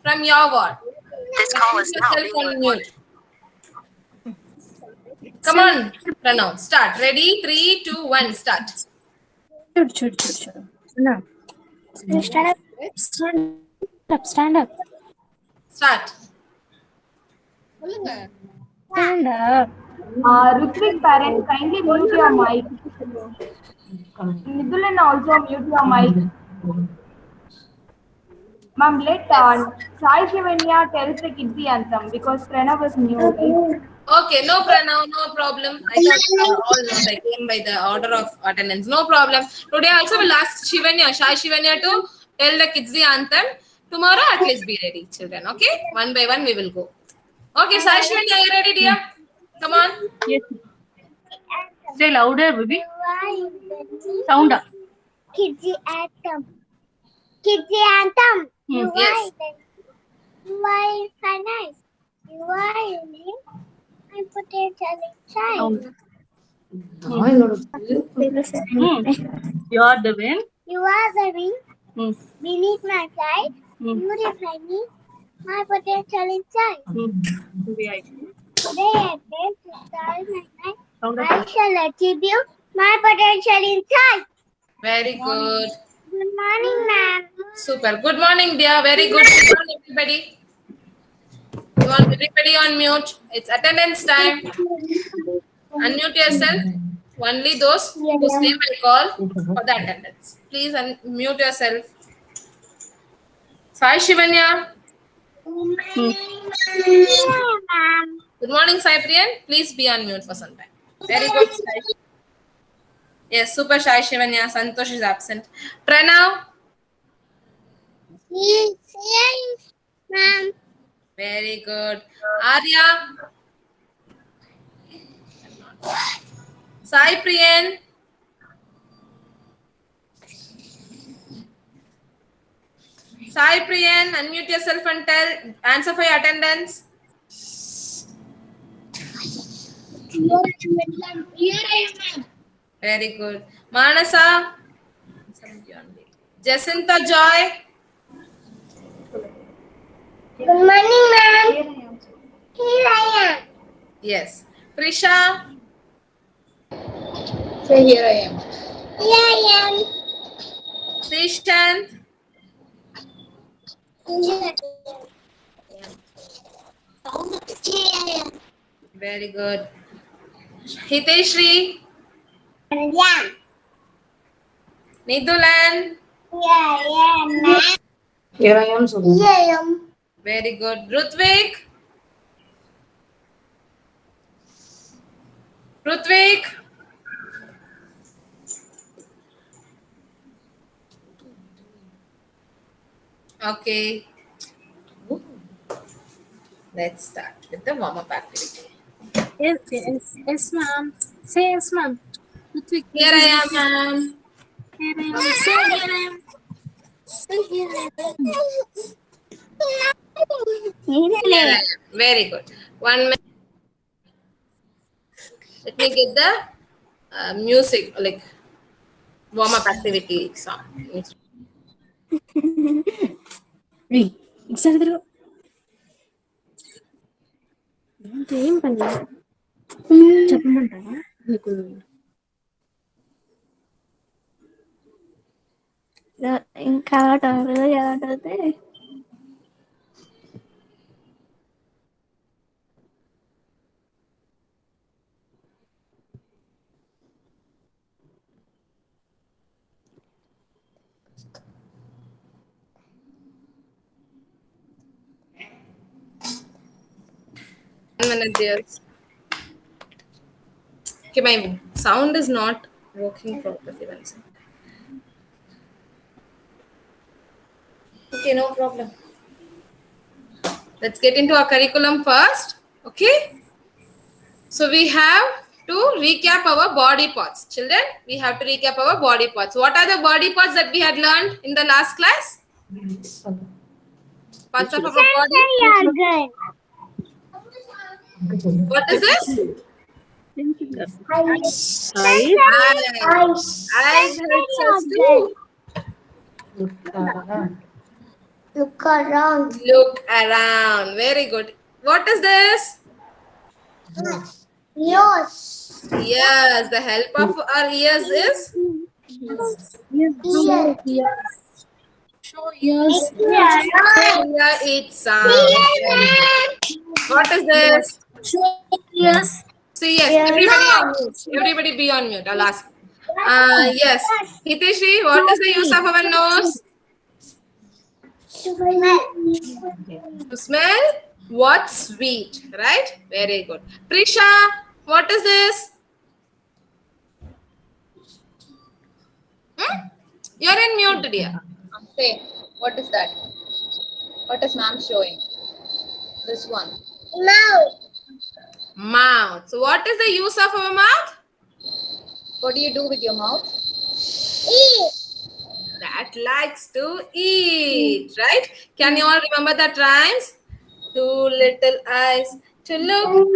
from your ward. This call is now on mute. Come on, Pranav. Start. Ready? 3, 2, 1. Start. Sure. No. Stand up. Stand up. Start. Stand up. Ritvik parent, kindly mute your mic. Nidulan also mute your mic. Ma'am, let Sai Shivanya tells the kids the anthem because Pranav is new, right? Okay, no Pranav, no problem. I thought all know I came by the order of attendance. No problem. Today also we'll ask Shivanya, Sai Shivanya to tell the kids the anthem. Tomorrow at least be ready, children. Okay? One by one we will go. Okay, Sai Shivanya, are you ready, dear? Come on. Yes. Say louder, baby. Sound up. Kids anthem. Yes. You are so nice. You are unique. I put it inside. You are the wind. You are the wind beneath my flight. You refine me. My potential inside. Today I built the star in my night. I shall achieve you. My potential inside. Very good. Good morning, ma'am. Super. Good morning, dear. Very good. Good morning, everybody. You want everybody on mute. It's attendance time. Unmute yourself. Only those whose name I call for the attendance. Please unmute yourself. Sai Shivanya. Ma'am. Good morning, Sai Priyan. Please be on mute for some time. Very good, Sai. Yes, super Sai Shivanya. Santosh is absent. Pranav. Yes, ma'am. Very good. Arya. Sai Priyan. Sai Priyan, unmute yourself and tell answer for your attendance. Here I am. Very good. Manasa. Jacinta Joy. Good morning, ma'am. Here I am. Yes. Prisha. Say here I am. Here I am. Srishant. Here I am. Very good. Hiteshri. Yeah. Nidulan. Here I am, ma'am. Here I am. Here I am. Very good. Rutvik. Rutvik. Okay. Let's start with the warm-up activity. Yes, ma'am. Say yes, ma'am. Here I am, ma'am. Here I am. Say here I am. Say here I am. Here I am. Very good. 1 minute. Let me get the music, like warm-up activity song. ఏం పని చెప్పమంటావా నీకు ఇంకా ఎవరైతే Minute, dears. Okay, my sound is not working properly. One second. Okay, no problem. Let's get into our curriculum first. Okay. So we have to recap our body parts. Children, we have to recap our body parts. What are the body parts that we had learned in the last class? Parts of our body. Good. What is this? Eyes. Eyes helps us to Look around. Look around. Very good. What is this? Yours. Yes, the help of our ears is Show yours. hear each sound. Very good. What is this? Show yours. See, yes, everybody on mute. Everybody be on mute. I'll ask. Yes. Hiteshri, what is the use of our nose? To smell what's sweet, right? Very good. Prisha, what is this? You're in mute, dear. Say, what is that? What is ma'am showing? This one. Mouth. Mouth. So what is the use of our mouth? What do you do with your mouth? Eat. That likes to eat, right? Can you all remember the rhymes? Two little eyes to look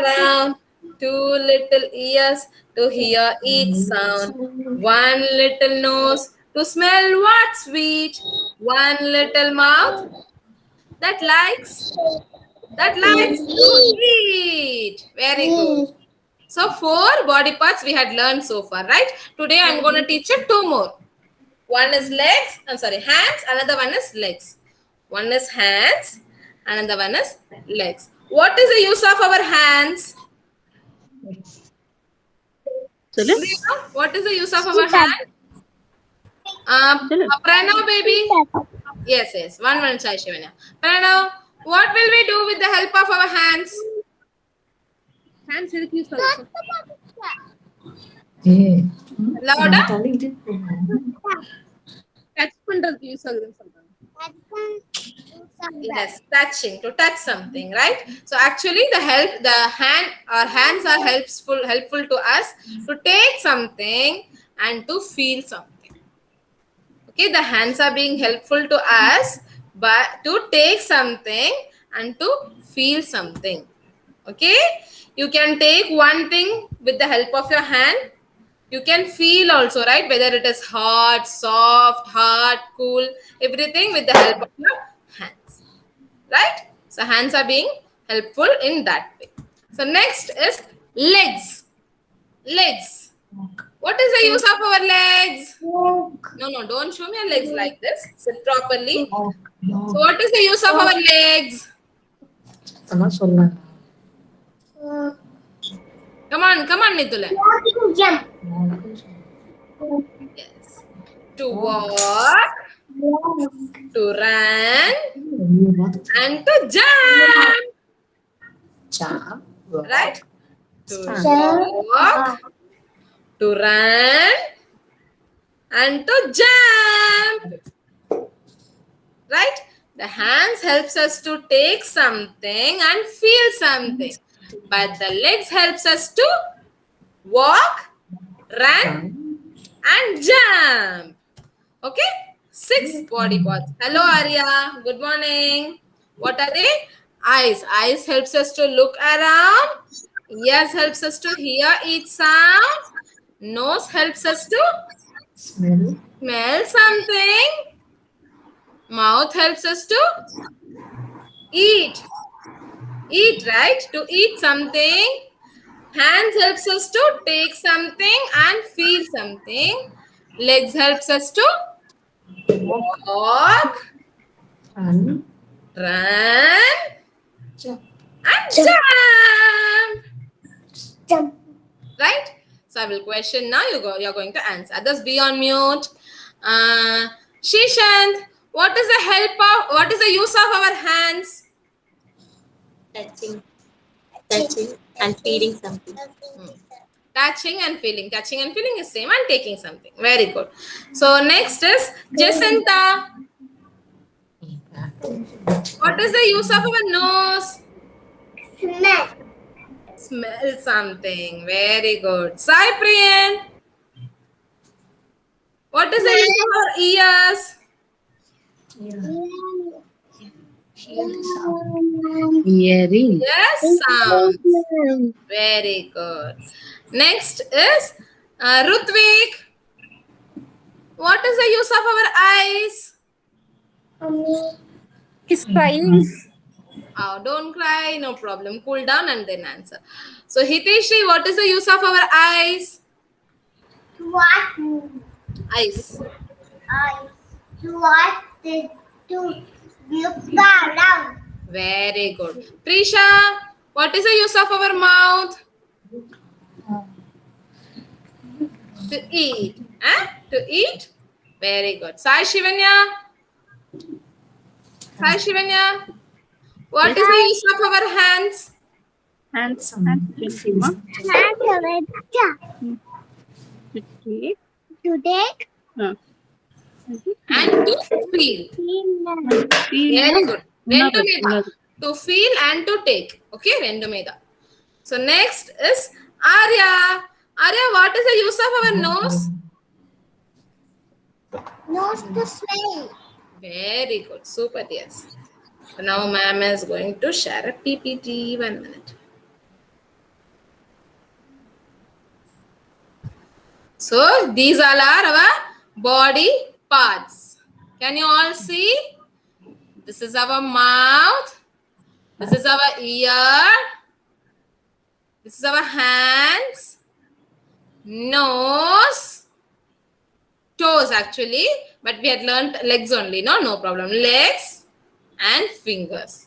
around, two little ears to hear each sound, one little nose to smell what's sweet, one little mouth that likes to eat. Very good. So 4 body parts we had learned so far, right? Today I'm going to teach you 2 more. One is hands, another one is legs. One is hands, another one is legs. What is the use of our hands? Do you know what is the use of our hand? Pranav, baby. Yes. One Chai Shivanya. Pranav, what will we do with the help of our hands? Hands will use also. Louder. Touch பண்றதுக்கு use ஆகுதுன்னு சொல்றாங்க. Yes, touching, to touch something, right? So actually our hands are helpful to us to take something and to feel something. Okay, the hands are being helpful to us but to take something and to feel something. Okay, you can take one thing with the help of your hand. You can feel also, right? Whether it is hot, soft, hard, cool, everything with the help of your hands, right? So hands are being helpful in that way. So next is legs. What is the use of our legs? No, don't show me your legs like this. Sit properly. So what is the use of our legs? Come on, Nidula. Jump. Yes. To walk, to run, and to jump. Right? To walk, to run, and to jump. Right? The hands helps us to take something and feel something. But the legs helps us to walk, run, and jump. Okay? 6 body parts. Hello, Arya. Good morning. What are they? Eyes. Eyes helps us to look around. Ears helps us to hear each sound. Nose helps us to smell something. Mouth helps us to eat. Eat, right? To eat something. Hands helps us to take something and feel something. Legs helps us to walk, run, and jump. Right? So I will question now. You're going to answer. Others be on mute. Shishant, what is the use of our hands? Touching and feeling something. Touching and feeling. Touching and feeling is same, and taking something. Very good. So next is Jacinta. What is the use of our nose? Smell. Smell something. Very good. Sai Priyan. What is the use of our ears? Hearing. Yes, sounds. Very good. Next is Rutvik. What is the use of our eyes? He's crying. Oh, don't cry, no problem. Cool down and then answer. So, Hiteshri, what is the use of our eyes? What? Eyes. What? To look around. Very good. Prisha, what is the use of our mouth? To eat. Huh? To eat? Very good. Sai Shivanya? Sai Shivanya? What is the use of our hands? Hands. To take. And to feel. Very good. Rendu meda. To feel and to take. Okay, rendu meda. So next is Arya. Arya, what is the use of our nose? Nose to smell. Very good. Super, yes. So now ma'am is going to share a PPT. 1 minute. So these all are our body parts. Can you all see? This is our mouth. This is our ear. This is our hands. Nose. Toes actually. But we had learned legs only. No problem. Legs and fingers.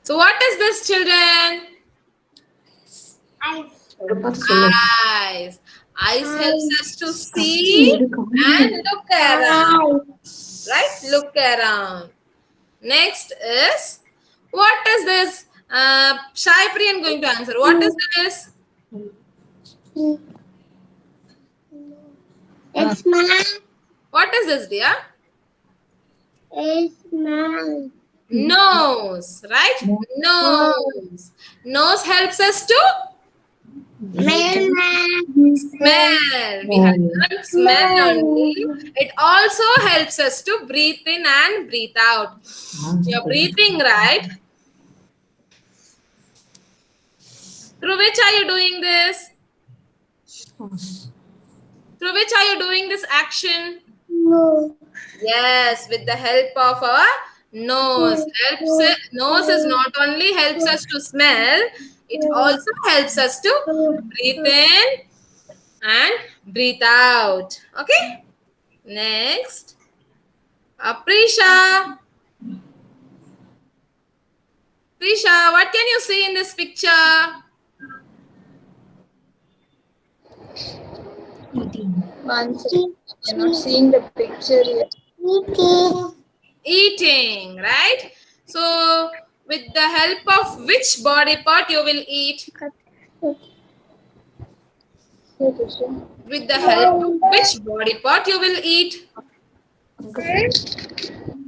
So what is this, children? Eyes. Eyes helps us to see and look around. Right? Look around. Next is, what is this? Shai Priyan going to answer. What is this? It's smell. What is this, dear? It's smell. Nose. Right? Nose. Nose helps us to Smell. smell. We have learned smell only. It also helps us to breathe in and breathe out. You're breathing, right? Through which are you doing this? Through which are you doing this action? No. Yes, with the help of our nose. Nose is not only helps us to smell, it also helps us to breathe in and breathe out. Okay? Next. Prisha. Prisha, what can you see in this picture? One second. You're not seeing the picture yet. Eating, right? So, with the help of which body part you will eat? With the help of which body part you will eat?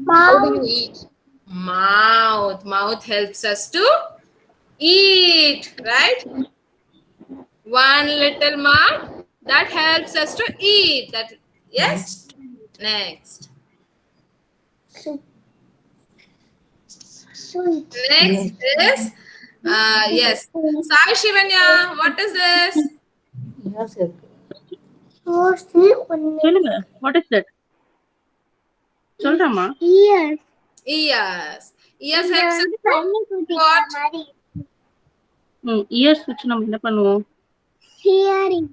How do you eat? Mouth. Mouth helps us to eat, right? One little mouth that helps us to eat. That yes. Next. Next is yes. Sai Shivanya, what is this? சொல்லுங்க. What is that? சொல்றாமா? Ears. Ears. Ears helps us to what? Ears வச்சு நம்ம என்ன பண்ணுவோம்? Hearing.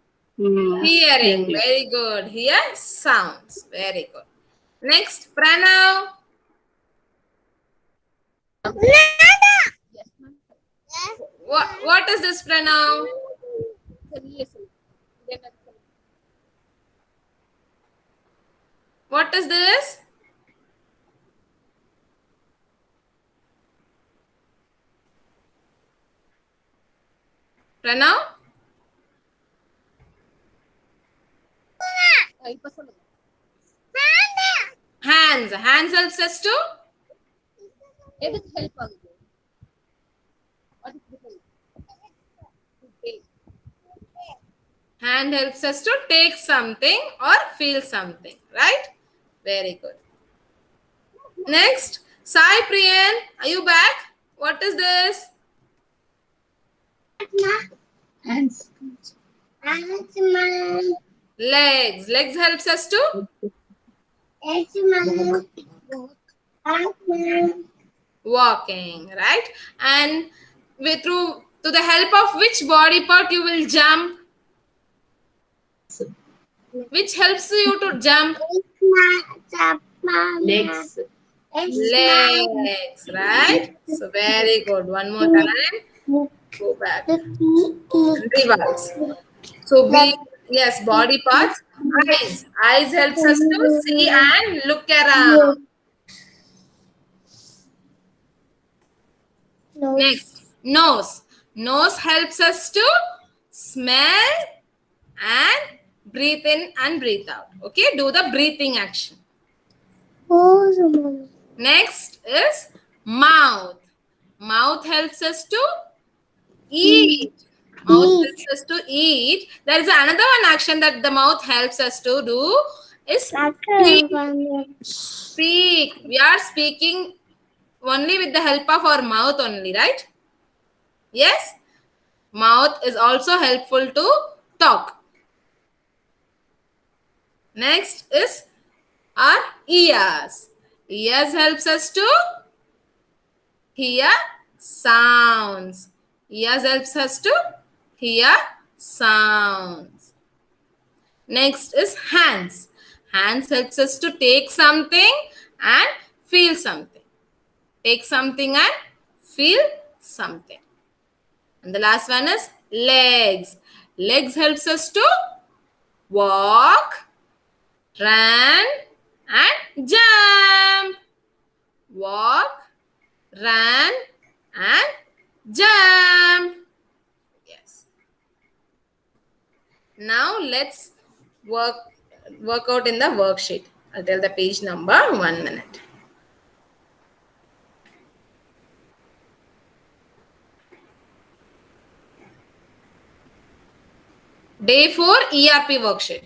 Hearing. Very good. Hear sounds. Very good. Next, Pranav. What is this, Pranav? What is this? Pranav? Hands. Hands helps us to? Hand helps us to take something or feel something, right? Very good. Next, Sai Priyan, are you back? What is this? Hands. Legs. Legs helps us to? Yes, ma'am. Yes, ma'am. Walking, right? And with through to the help of which body part you will jump? Which helps you to jump? Legs. Legs, right? So very good. One more time. Go back. And reverse. So we, yes, body parts. Eyes. Eyes helps us to see and look around. Next, nose. Nose helps us to smell and breathe in and breathe out. Okay, do the breathing action. Next is mouth. Mouth helps us to eat. Mouth helps us to eat. There is another one action that the mouth helps us to do is speak. Speak. We are speaking only with the help of our mouth only, right? Yes? Mouth is also helpful to talk. Next is our ears. Ears helps us to hear sounds. Ears helps us to hear sounds. Next is hands. Hands helps us to take something and feel something. Take something and feel something. And the last one is legs. Legs helps us to walk, run, and jump. Walk, run, and jump. Yes. Now let's work out in the worksheet. I'll tell the page number. 1 minute. Day 4 ERP worksheet.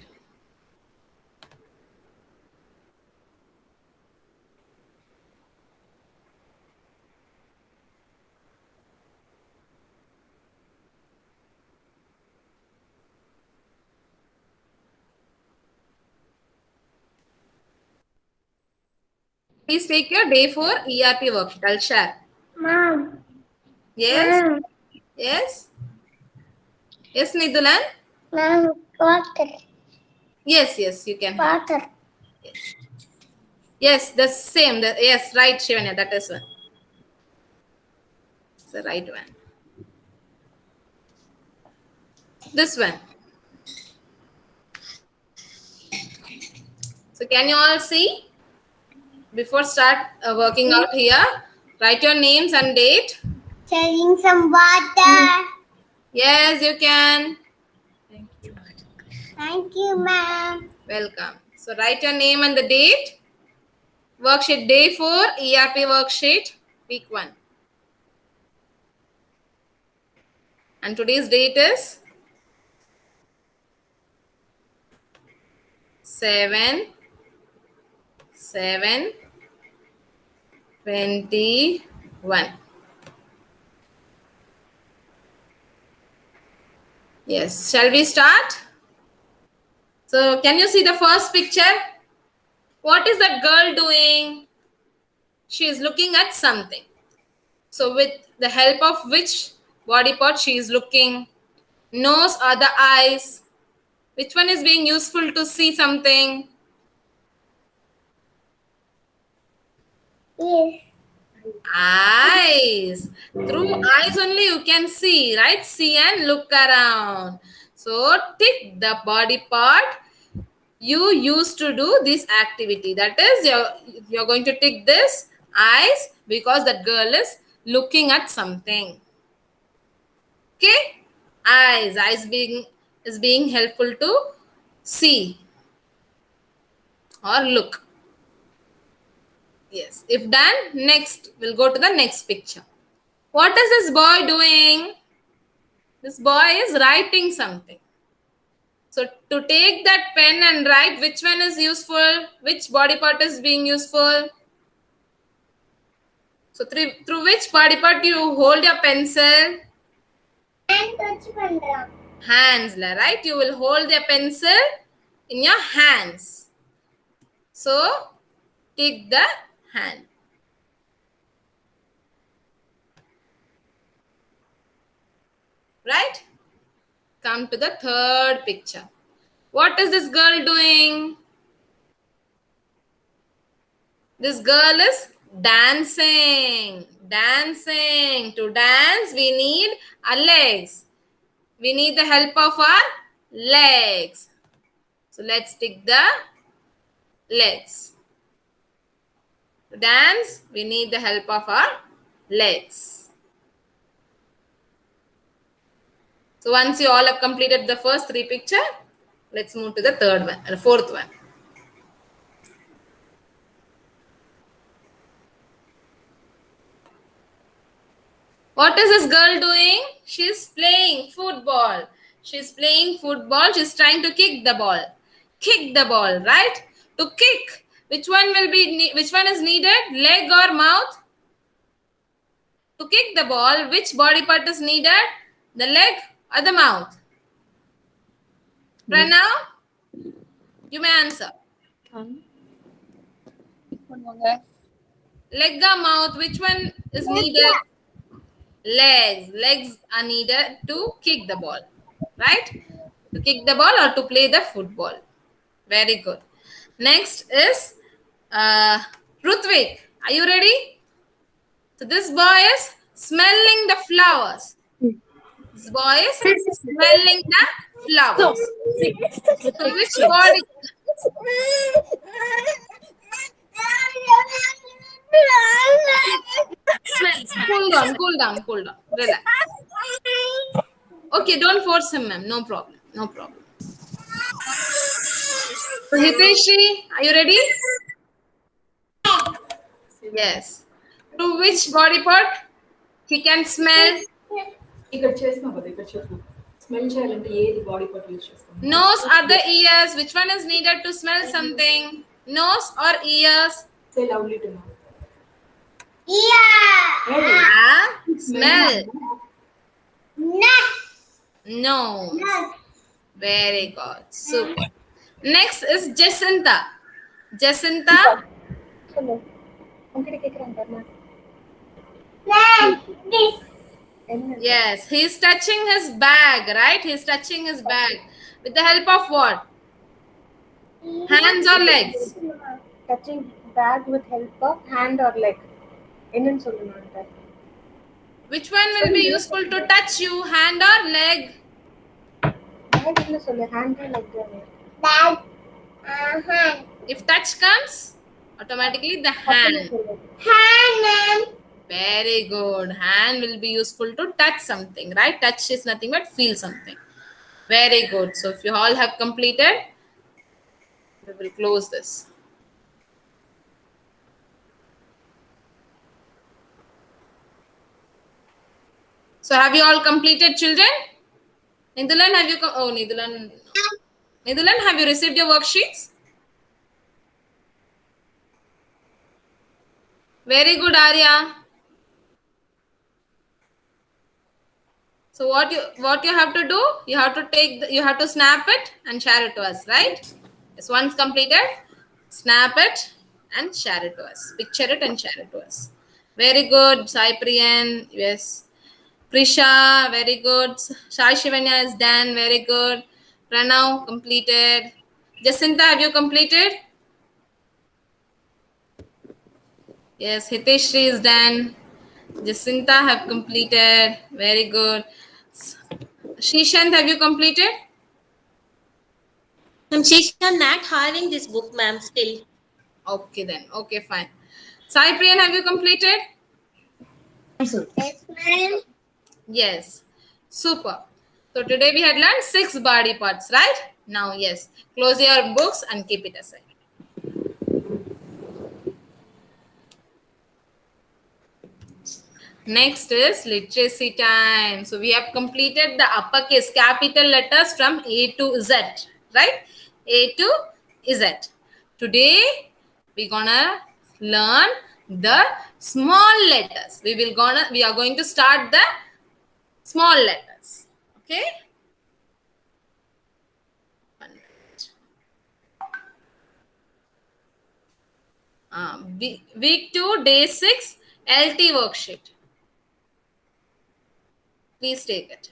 Please take your day 4 ERP worksheet. I'll share. Mom. Yes? Mom. Yes? Yes, Nidulan? Mom, water. Yes, you can. Water. Yes, the same. Yes, right, Shivanya. That is one. It's the right one. This one. So can you all see? Before start working out here, write your names and date. Taking some water. Yes, you can. Thank you, ma'am. Welcome. So write your name and the date. Worksheet day 4, ERP worksheet, week 1. And today's date is 7/7/21. Yes, shall we start? So can you see the first picture? What is that girl doing? She is looking at something. So with the help of which body part she is looking? Nose or the eyes? Which one is being useful to see something? Yes. Eyes. Through eyes only you can see, right? See and look around. So tick the body part you used to do this activity. That is, you're going to tick this eyes because that girl is looking at something. Okay? Eyes. Eyes is being helpful to see or look. Yes. If done, next we'll go to the next picture. What is this boy doing? This boy is writing something. So to take that pen and write, which one is useful? Which body part is being useful? So through which body part you hold your pencil? Hands, right? You will hold your pencil in your hands. So kick the hand. Right? Come to the third picture. What is this girl doing? This girl is dancing. Dancing. To dance, we need our legs. We need the help of our legs. So let's take the legs. To dance, we need the help of our legs. So once you all have completed the first three pictures, let's move to the third one, the fourth one. What is this girl doing? She's playing football. She's playing football. She's trying to kick the ball. Kick the ball, right? To kick, which one is needed? Leg or mouth? To kick the ball, which body part is needed? The leg or the mouth? Pranav, you may answer. Leg or mouth, which one is needed? Legs. Legs are needed to kick the ball, right? To kick the ball or to play the football. Very good. Next is Rutvik. Are you ready? So this boy is smelling the flowers. This boy is smelling the flowers. So which body? Cool down. Relax. Okay, don't force him, ma'am. No problem. So Hiteshri, are you ready? Yes. To which body part he can smell? Nose or the ears? Which one is needed to smell something? Nose or ears? Say loudly to me. Smell. Nose. Very good. Super. Next is Jacinta. Jacinta. Yes, he's touching his bag, right? He's touching his bag. With the help of what? Hands or legs? Touching bag with help of hand or leg. Which one will be useful to touch you? Hand or leg? Hand or leg. If touch comes, automatically the hand. Very good. Hand will be useful to touch something, right? Touch is nothing but feel something. Very good. So if you all have completed, we will close this. So have you all completed, children? Nidulan, have you? Nidulan, have you received your worksheets? Very good, Arya. So what you have to do? You have to snap it and share it to us, right? Yes, once completed, snap it and share it to us. Picture it and share it to us. Very good, Sai Priyan. Yes. Prisha, very good. Sai Shivanya is done. Very good. Pranav, completed. Jacinta, have you completed? Yes, Hiteshri is done. Jacinta have completed. Very good. Shishant, have you completed? She's not having this book, ma'am, still. Okay then. Okay, fine. Sai Priyan, have you completed? Yes, ma'am. Yes. Super. So today we had learned 6 body parts, right? Now, yes. Close your books and keep it aside. Next is literacy time. So we have completed the uppercase capital letters from A to Z, right? A to Z. Today we're gonna learn the small letters. We are going to start the small letters. Okay? Week 2, day 6, LT worksheet. Please take it.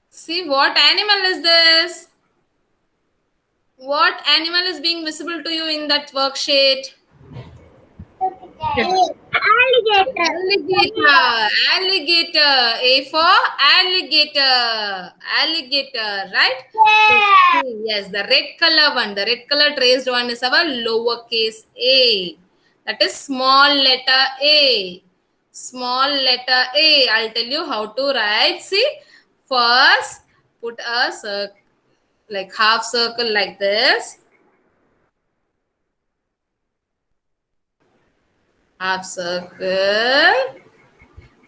See, what animal is this? What animal is being visible to you in that worksheet? Alligator. Alligator. Alligator. A for alligator. Alligator, right? Yeah. Yes, the red color one. The red color traced one is our lowercase a. That is small letter A. Small letter A. I'll tell you how to write. See, first put a circle, like half circle like this. Half circle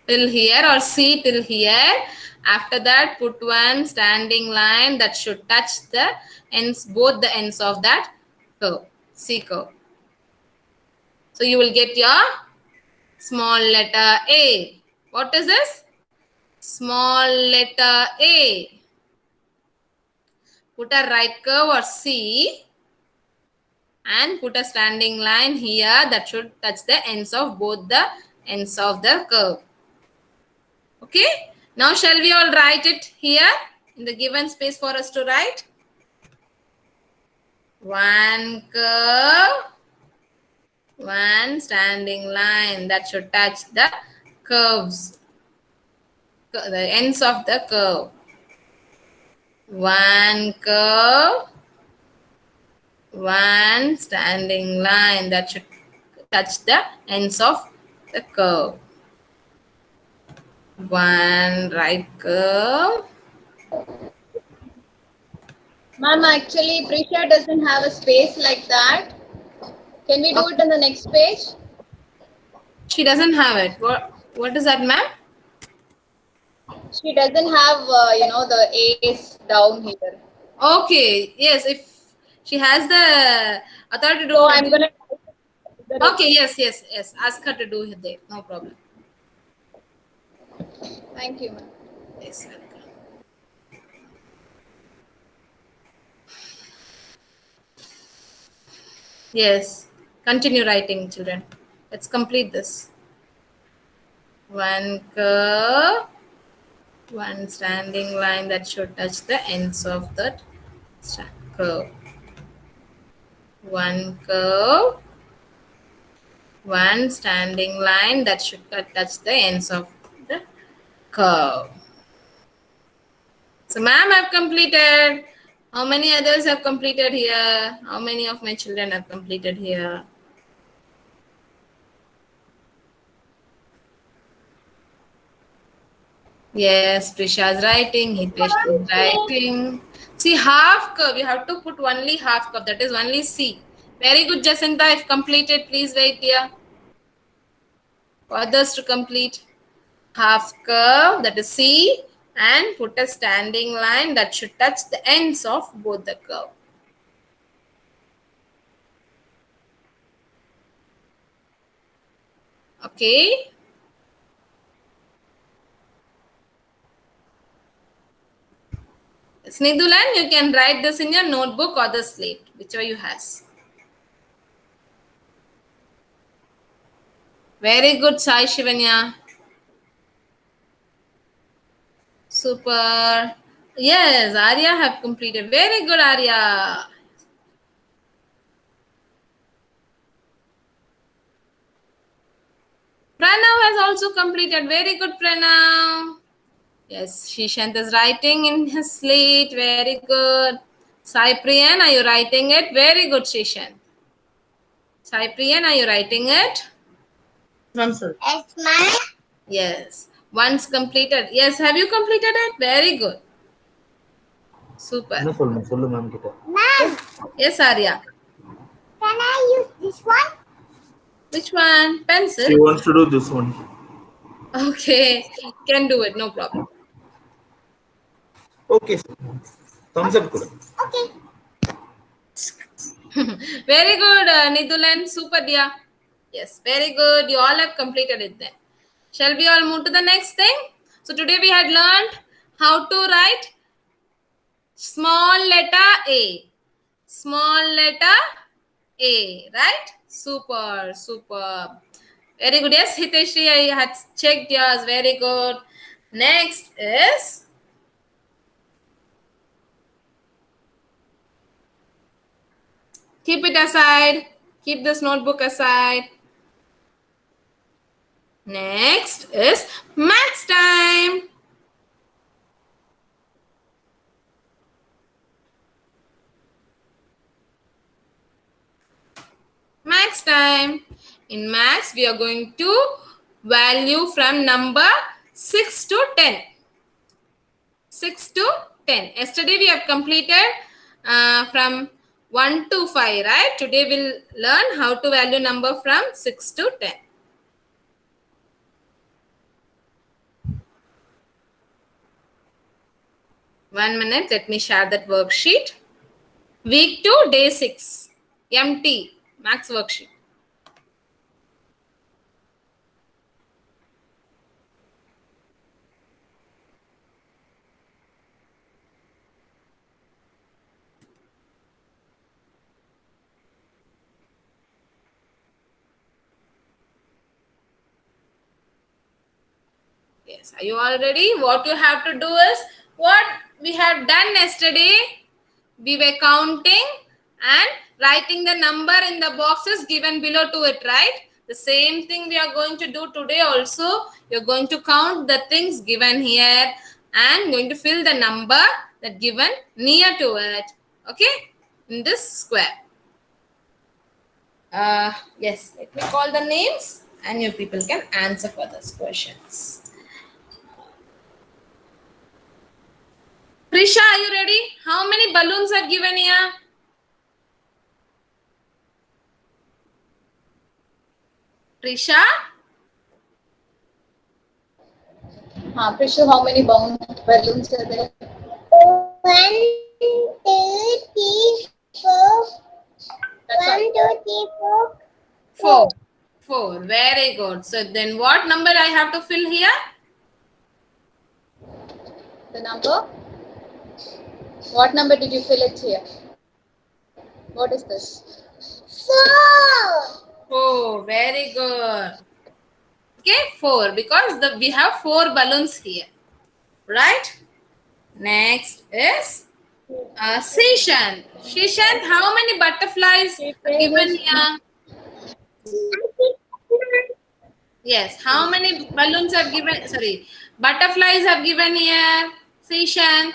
till here, or C till here. After that, put one standing line that should touch the ends, both the ends of that curve, C curve. So you will get your small letter A. What is this? Small letter A. Put a right curve or C and put a standing line here that should touch the ends of both the ends of the curve. Okay. Now shall we all write it here in the given space for us to write? One curve, one standing line that should touch the curves, the ends of the curve. One curve, one standing line that should touch the ends of the curve. One right curve. Ma'am, actually, Prisha doesn't have a space like that. Can we do it on the next page? She doesn't have it. What is that, ma'am? She doesn't have, the A's down here. Okay. Yes, if she has the authority to do. So I'm gonna. Okay. Yes. Ask her to do it there. No problem. Thank you, ma'am. Yes. Yes. Continue writing, children. Let's complete this. One curve, one standing line that should touch the ends of that curve. One curve, one standing line that should touch the ends of the curve. So, ma'am, I've completed. How many others have completed here? How many of my children have completed here? Yes, Prisha's writing, Hitesh is writing. See, half curve, you have to put only half curve, that is only C. Very good, Jacinta, if completed, please wait here. For others to complete. Half curve, that is C, and put a standing line that should touch the ends of both the curve. Okay. Snidulan, you can write this in your notebook or the slate, whichever you has. Very good, Sai Shivanya. Super. Yes, Arya have completed. Very good, Arya. Pranav has also completed. Very good, Pranav. Yes, Shishant is writing in his slate. Very good. Sai Priyan, are you writing it? Very good, Shishant. Sai Priyan, are you writing it? Yes, ma'am. Yes. Once completed. Yes, have you completed it? Very good. Super. Ma'am, Yes, Arya. can I use this one? Which one? Pencil? She wants to do this one. Okay. Can do it. No problem. Okay. Thumbs up. Okay. Very good, Nidulan. Super, dear. Yes, very good. You all have completed it then. Shall we all move to the next thing? So today we had learned how to write small letter A. Small letter A, right? Super, super. Very good. Yes, Hiteshri, I had checked yours. Very good. Next is keep it aside. Keep this notebook aside. Next is maths time. Maths time. In maths, we are going to value from number 6 to 10. 6 to 10. Yesterday we have completed from 1 to 5, right? Today we'll learn how to value number from 6 to 10. One minute, let me share that worksheet. Week 2, day 6. MT, maths worksheet. Yes, are you all ready? What you have to do is, what we had done yesterday, we were counting and writing the number in the boxes given below to it, right? The same thing we are going to do today also. You're going to count the things given here and going to fill the number that given near to it, okay, in this square. Yes, let me call the names and you people can answer for those questions. Prisha, are you ready? How many balloons are given here? Prisha? Prisha, how many balloons are there? 1, 2, 3, 4. That's 1, 2, 3, 4. 4. 4. Very good. So then what number I have to fill here? The number? What number did you fill it here? What is this? 4. 4. Very good. Okay, 4 because we have 4 balloons here. Right? Next is Shishan. Shishan, how many butterflies are given here? Yes, how many balloons are given? Sorry, butterflies have given here. Shishan.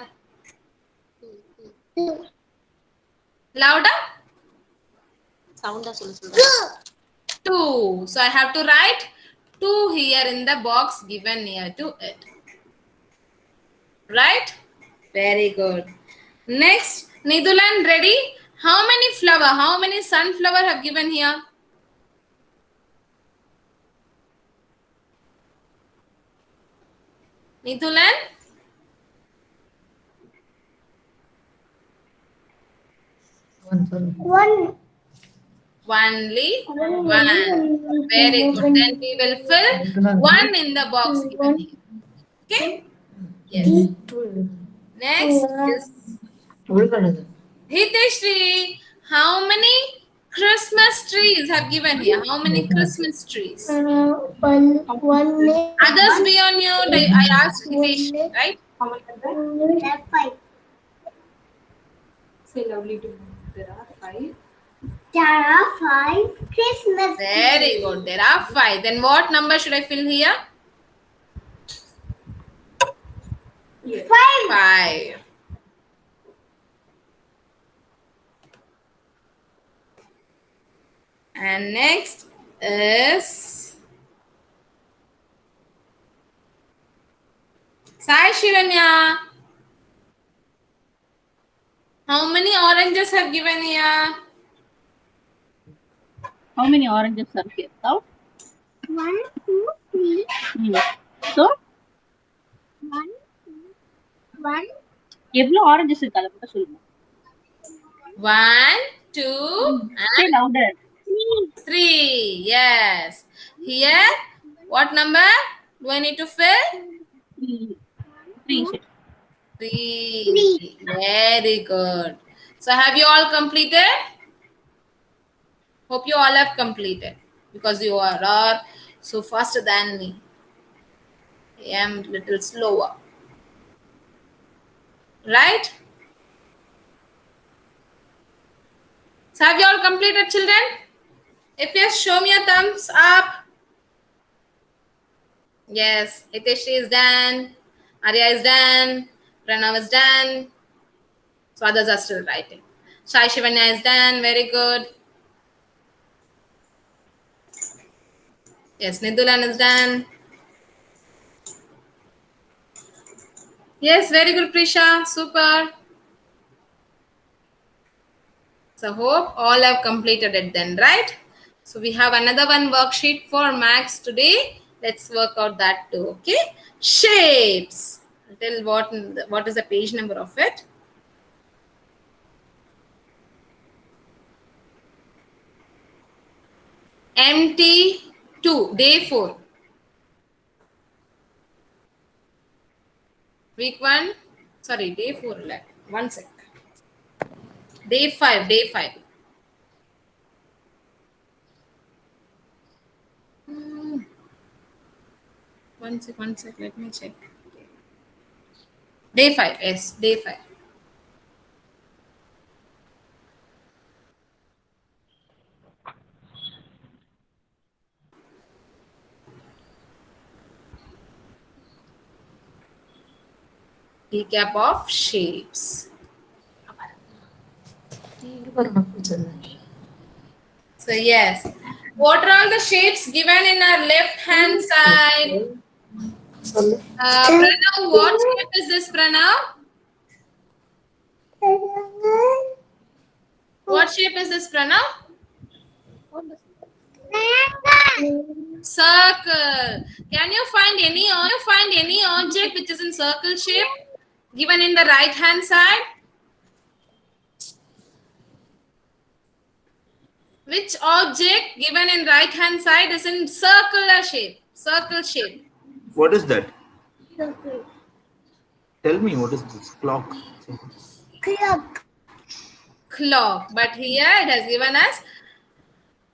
Louder? Sound as well. 2. So I have to write 2 here in the box given near to it. Right? Very good. Next, Nidulan, ready? How many flower? How many sunflower have given here? Nidulan? One. Only 1. Very good. Then we will fill 1 in the box given here. Okay? Yes. Next is Hiteshri. How many Christmas trees have given here? How many Christmas trees? One. Others beyond you, I asked Hiteshri, right? There are 5. Say loudly to me. There are 5. There are 5 Christmas Very good. There are 5. Then what number should I fill here? 5. 5. And next is Sai Shivanya. How many oranges have given here? How many oranges are here? Count. 1, 2, 3. So, 1, 2, 1. எவ்வளவு oranges இருக்கு அதை மட்டும் சொல்லுங்க. 1, 2, Say louder. 3. Yes. Here, what number do I need to fill? 3. 3. 3. Very good. So have you all completed? Hope you all have completed because you are so faster than me. I am little slower. Right? So have you all completed, children? If yes, show me a thumbs up. Yes, Hiteshi is done. Arya is done. Pranav is done. So others are still writing. Shai Shivanya is done. Very good. Yes, Nidulan is done. Yes, very good, Prisha. Super. So hope all have completed it then, right? So we have another one worksheet for Max today. Let's work out that too. Okay. Shapes. I'll tell what is the page number of it. MT2, day 4. Week 1. Sorry, day 4. 1 sec. Day 5. Day 5. One sec. Let me check. Day 5. Yes, day 5. Recap of shapes. So yes, what are all the shapes given in our left hand side? Pranav, what shape is this, Pranav? What shape is this, Pranav? Circle. Can you find any object which is in circle shape given in the right hand side? Which object given in right hand side is in circular shape? Circle shape. What is that? Tell me, what is this? Clock. Clock. But here it has given us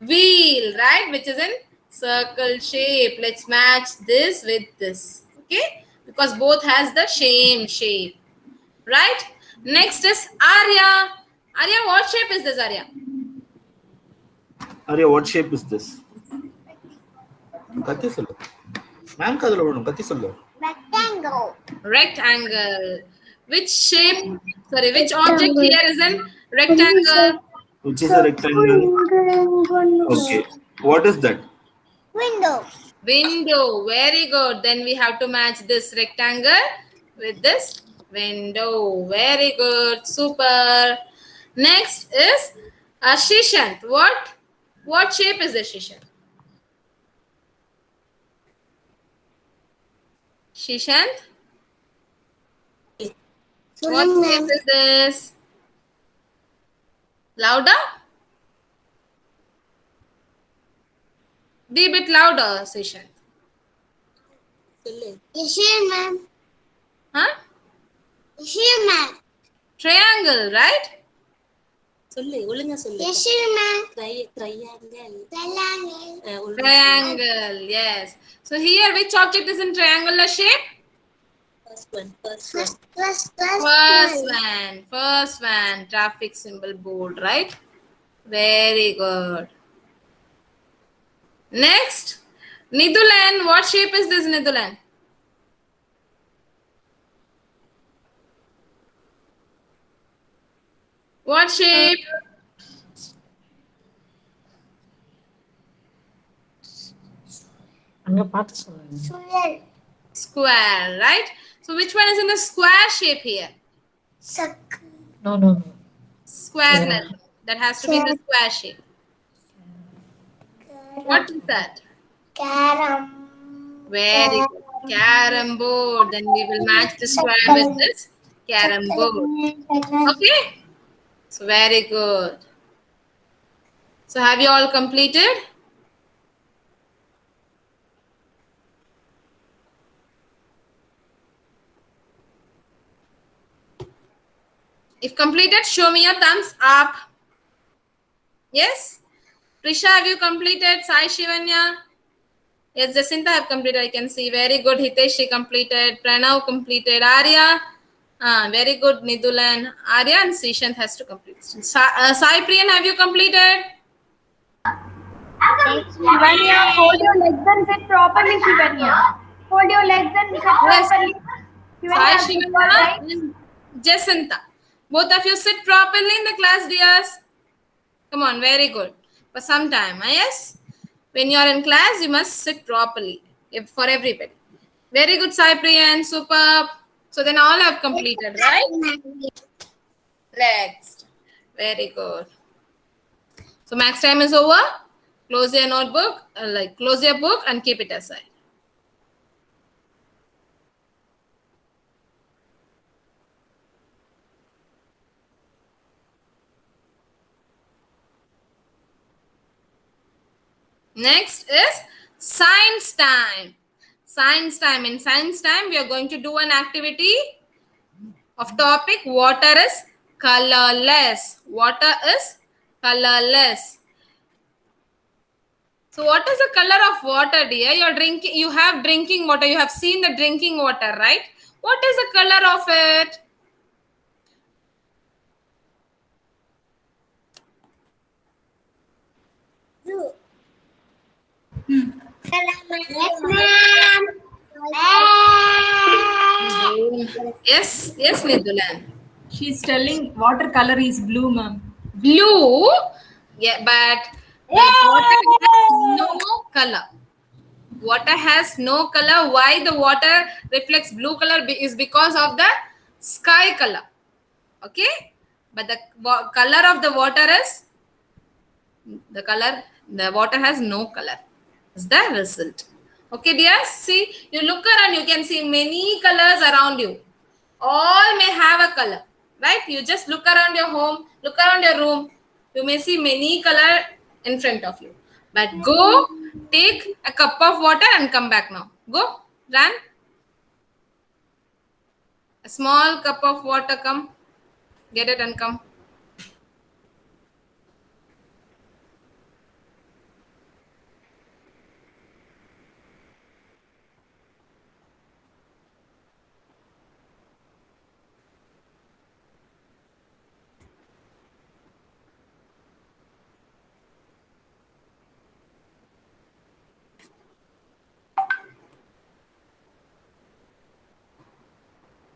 wheel, right? Which is in circle shape. Let's match this with this. Okay? Because both has the same shape. Right? Next is Arya. Arya, what shape is this, Arya? Arya, what shape is this? Kati sollu. Ma'am kadala odum kati sollu. Rectangle. Rectangle. Which shape? Sorry, which object here is in rectangle? Which is a rectangle? Okay. What is that? Window. Window. Very good. Then we have to match this rectangle with this window. Very good. Super. Next is Shishant. What shape is this, Shishant? Shishant? What shape is this? Louder? Be a bit louder, Shishant. Yes, ma'am. Huh? Yes, ma'am. Triangle, right? Yes, ma'am. Triangle, yes. So here, which object is in triangular shape? First First one, traffic symbol board, right? Very good. Next, Nidulan, what shape is this, Nidulan? What shape? Square, right? So which one is in the square shape here? No. Square letter. That has to be in the square shape. What is that? Carom. Very good. Carom board. Then we will match the square with this carom board. Okay? So very good. So have you all completed? If completed, show me a thumbs up. Yes? Prisha, have you completed? Sai Shivanya? Yes, Jacinta have completed. I can see. Very good. Hitesh, she completed. Pranav completed. Arya? Very good. Nidulan. Arya and Srishant has to complete. Sai Priyan, have you completed? Shivanya, hold your legs and sit properly, Shivanya. Hold your legs and sit properly. Sai Shivanya, Shivanya and Jacinta. Both of you sit properly in the class, dears. Come on, very good. For some time, yes? When you are in class, you must sit properly for everybody. Very good, Sai Priyan. Superb. So then all have completed, right? Next. Very good. So max time is over. Close your notebook, close your book and keep it aside. Next is science time. Science time. In science time, we are going to do an activity of topic water is colorless. Water is colorless. So what is the color of water, dear? You have drinking water. You have seen the drinking water, right? What is the color of it? Blue. Yes, ma'am. Yes, Nidulan. She's telling watercolor is blue, ma'am. Blue, yeah, but water has no color. Water has no color. Why the water reflects blue color is because of the sky color. Okay, but the color of the water is the water has no color. Is the result. Okay, dear. See, you look around, you can see many colors around you. All may have a color, right? You just look around your home, look around your room. You may see many color in front of you. But go take a cup of water and come back now. Go, run. A small cup of water, come. Get it and come.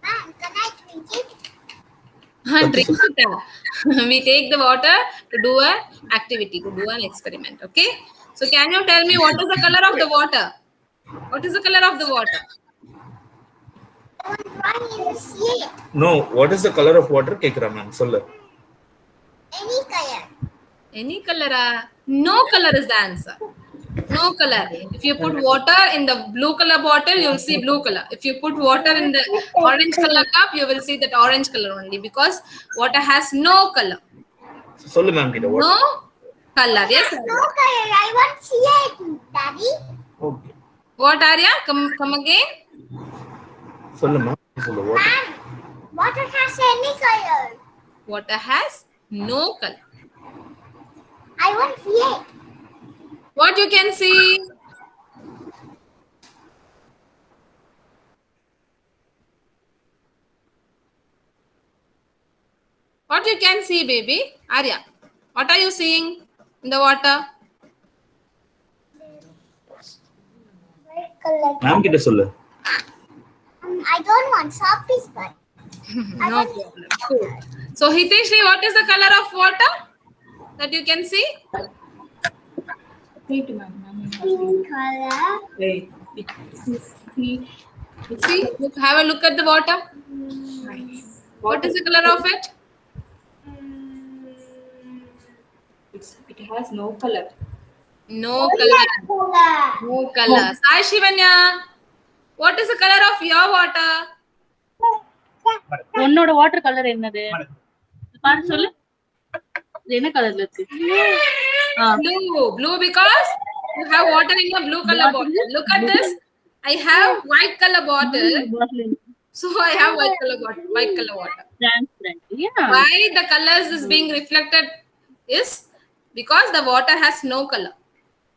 Ma'am, can I drink it? Drink it. We take the water to do an activity, to do an experiment. Okay. So can you tell me what is the color of the water? What is the color of the water? I want drawing in the sea. No, what is the color of water? Kekra ma'am, solla. Any color. Any color? No color is the answer. No color. If you put water in the blue color bottle, you will see blue color. If you put water in the orange color cup, you will see that orange color only because water has no color. Solla ma'am kita what? No color. Yes. No color. I want to see it, Daddy. Okay. What, Arya? Come again. Solla ma'am. Solla what? Ma'am, water has any color. Water has no color. I want to see it. What you can see? What you can see, baby? Arya, what are you seeing in the water? Red color. Ma'am kita solla. I don't want soft but No problem. Cool. So, Hitesh, what is the color of water that you can see? Wait, ma'am. pink color. Wait. See, have a look at the water. What is the color of it? It has no color. No color. Color. No color. Sai Shivanya, what is the color of your water? உன்னோட water colour என்னது? பாரு சொல்லு. இது என்ன கலர்ல இருக்கு? Blue because you have water in your blue color bottle. Look at this. I have white color bottle. So I have white color water. Transparent. Yeah. Why the colors is being reflected is because the water has no color.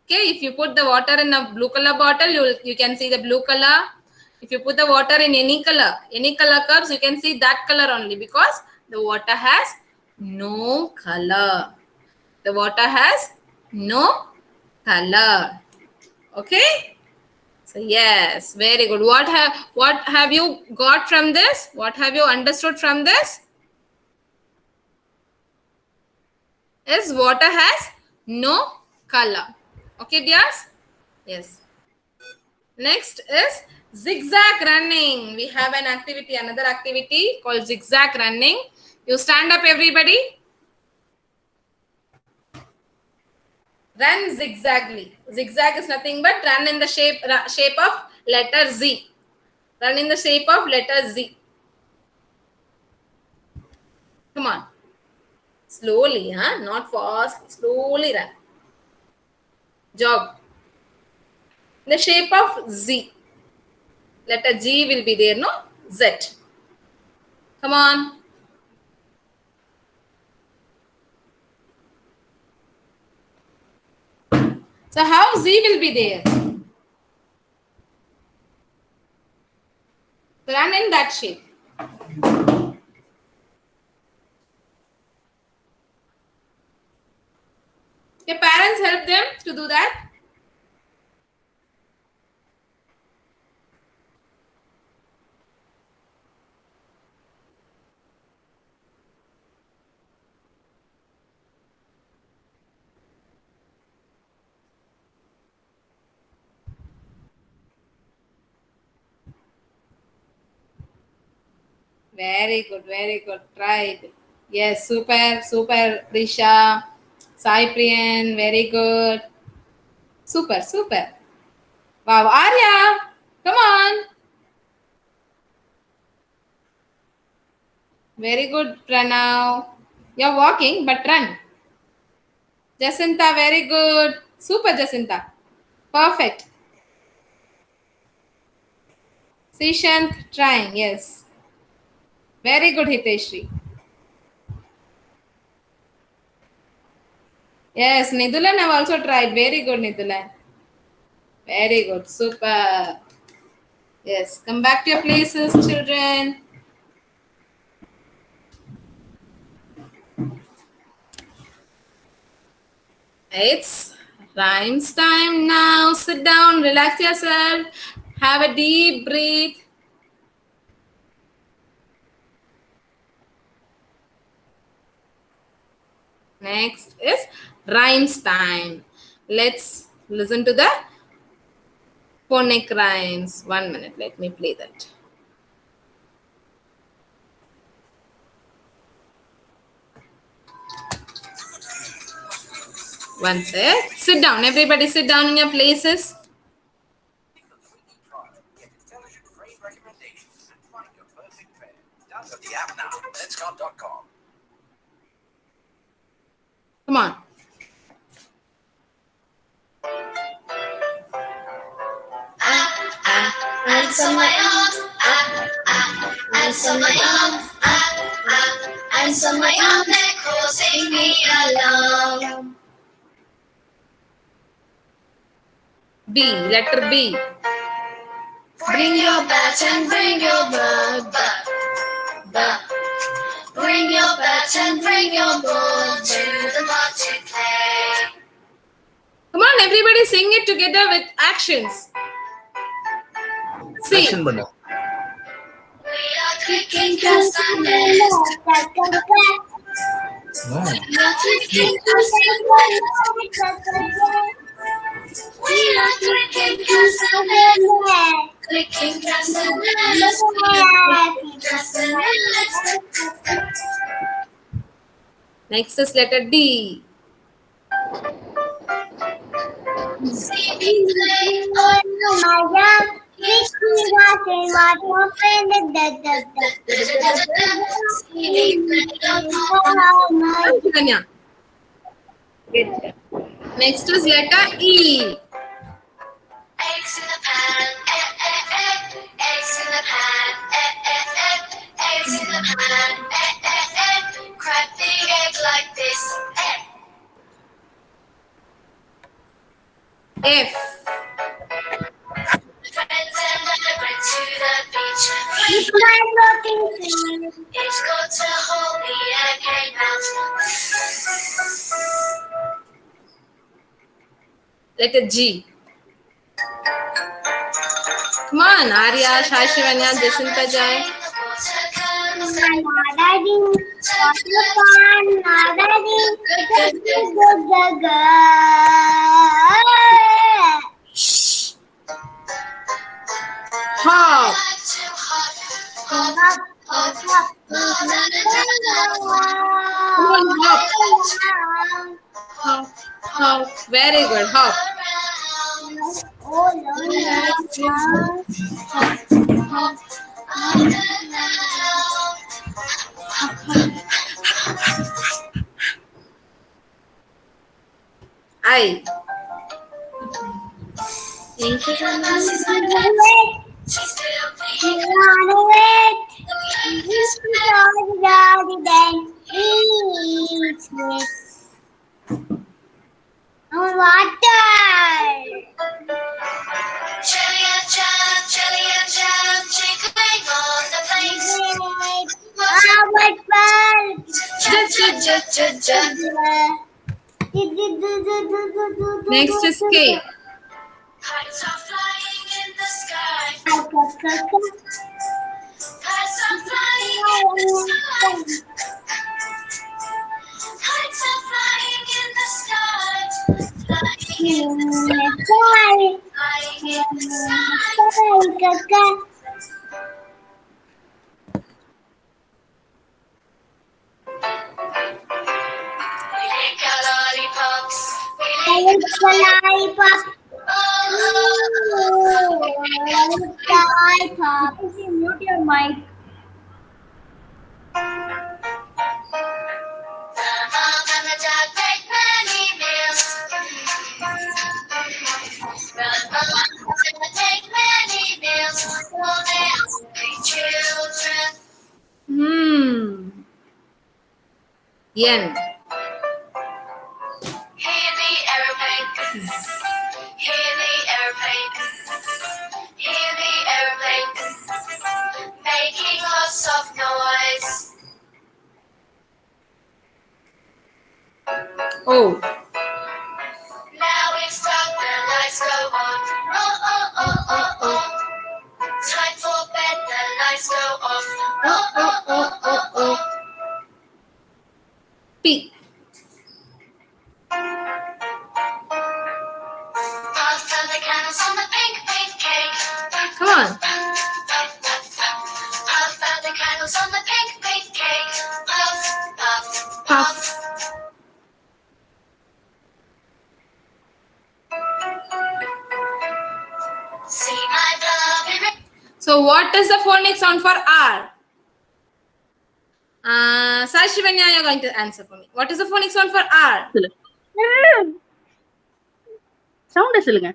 Okay, if you put the water in a blue color bottle, you can see the blue color. If you put the water in any color cups, you can see that color only because the water has no color. The water has no color. Okay. So yes, very good. What have you got from this? What have you understood from this? Is water has no color. Okay, dears? Yes. Next is zigzag running. We have an activity, another activity called zigzag running. You stand up, everybody. Run zigzagly. Zigzag is nothing but run in the shape of letter Z. Run in the shape of letter Z. Come on. Slowly, huh? Not fast. Slowly run. Jog. The shape of Z. Letter G will be there, no? Z. Come on. So how Z will be there? Run in that shape. Your parents help them to do that. Very good, very good. Tried. Yes, super, super, Risha. Sai Priyan, very good. Super, super. Wow, Arya, come on. Very good, Pranav. You're walking, but run. Jacinta, very good. Super, Jacinta. Perfect. Sishant, trying, yes. Very good, Hiteshri. Yes, Nidulan have also tried. Very good, Nidulan. Very good, super. Yes, come back to your places, children. It's rhymes time now. Sit down, relax yourself, have a deep breath. Next is rhymes time. Let's listen to the phonic rhymes. 1 minute, let me play that. One sec. Sit down, everybody sit down in your places. Come on. Answer my arms, answer my arms, answer my arms, they're causing me alarm. B, letter B. Bring your bat and bring your bird back. Bring your bat and bring your ball to the marching play. Come on, everybody sing it together with actions. See. Action bana. We are kicking castanets. No. We are kicking castanets. We are kicking castanets. Clicking castanets. Castanets. Next is letter D. Sleeping late on my young. Kanya. Next is letter E. Eggs in the pan, eggs in the pan, eggs in the pan, crack the egg like this. F. Friends and I went to the beach. It's my floating fish. It's got to hold me and came out. Letter G. Come on, Arya, Shai Shivanya, Jacinta Jai. Nadadi, water pan, nadadi, Hop. Come on, hop. Hop. Hop. Very good. Hop. I. Water. Jelly and jam, jiggling on the place. Next is K. Kites are flying in the sky. Kites are flying in the sky. Kites are flying in the sky. Flying in the sky. Flying in the sky. We lick our lollipops. We lick Mute your mic. The mom and the dad make many meals. The mom and the dad make many meals for their hungry children. N. Hear the aeroplane. Hear the aeroplane. Hear the aeroplane. Making lots of noise. O. Now it's dark, the lights go on. Oh, oh, oh, oh, oh. Time for bed, the lights go off. Oh, oh, oh, oh, oh. P. Puff and the candles on the pink, pink cake. Come on. Puff and the candles on the pink, pink cake. Puff, puff, Puff. See my lovely ring. So what is the phonic sound for R? Sai Shivanya, you're going to answer for me. What is the phonic sound for R? சவுண்ட சொல்லுங்க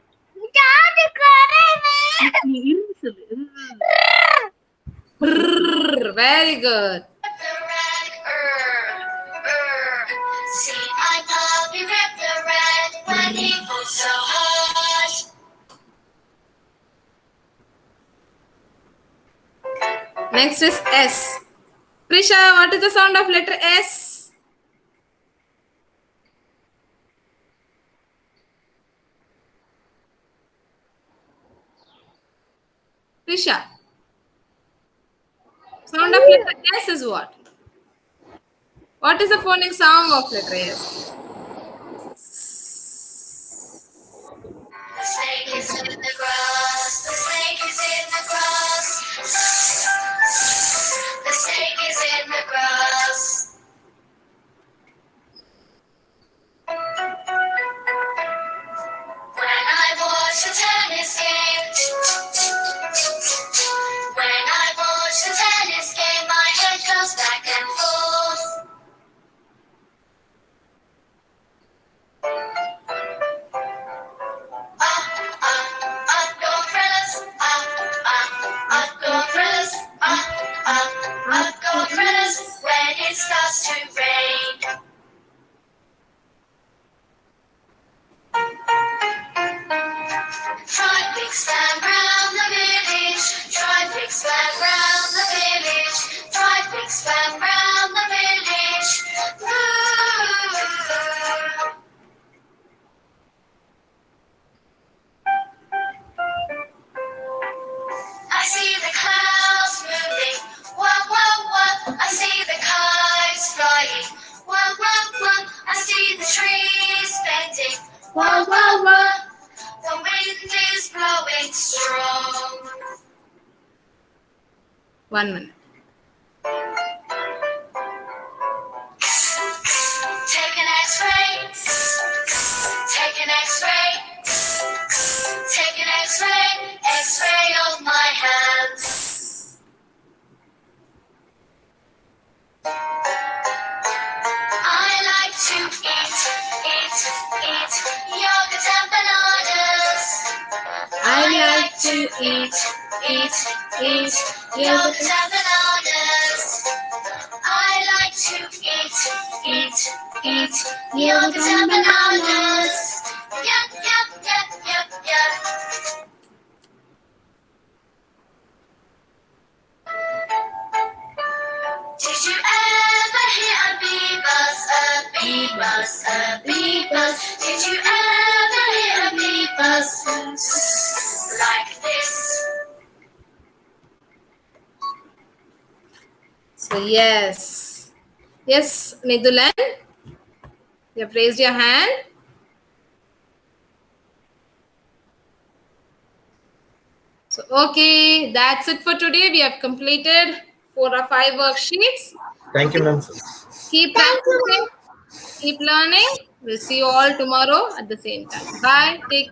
நீ இருந்து சொல்லு Very good. See my puppy rip the red when he pulls so hard. Next is S. Prisha, what is the sound of letter S? Prisha. Sound of letter S is what? What is the phonic sound of letter S? The snake is in the grass. The snake is in the grass. The snake is in the grass. When I watch the tennis game, when I watch the tennis game, my head goes back and forth. Wah, wah, wah. The wind is blowing strong. 1 minute. Take an X-ray. Take an X-ray. Take an X-ray. X-ray of my hands. I like to eat yogurt and bananas. I like to eat yogurt and bananas. I like to eat yogurt and bananas. Yep, yep, yep, yep, yep. Did you ever hear a bee buzz, a bee buzz, a bee buzz? Did you ever hear a bee buzz like this? So yes. Yes, Nidulan. You have raised your hand. So okay, that's it for today. We have completed 4 or 5 worksheets. Thank you, ma'am. Keep practicing, keep learning. We'll see you all tomorrow at the same time. Bye. Take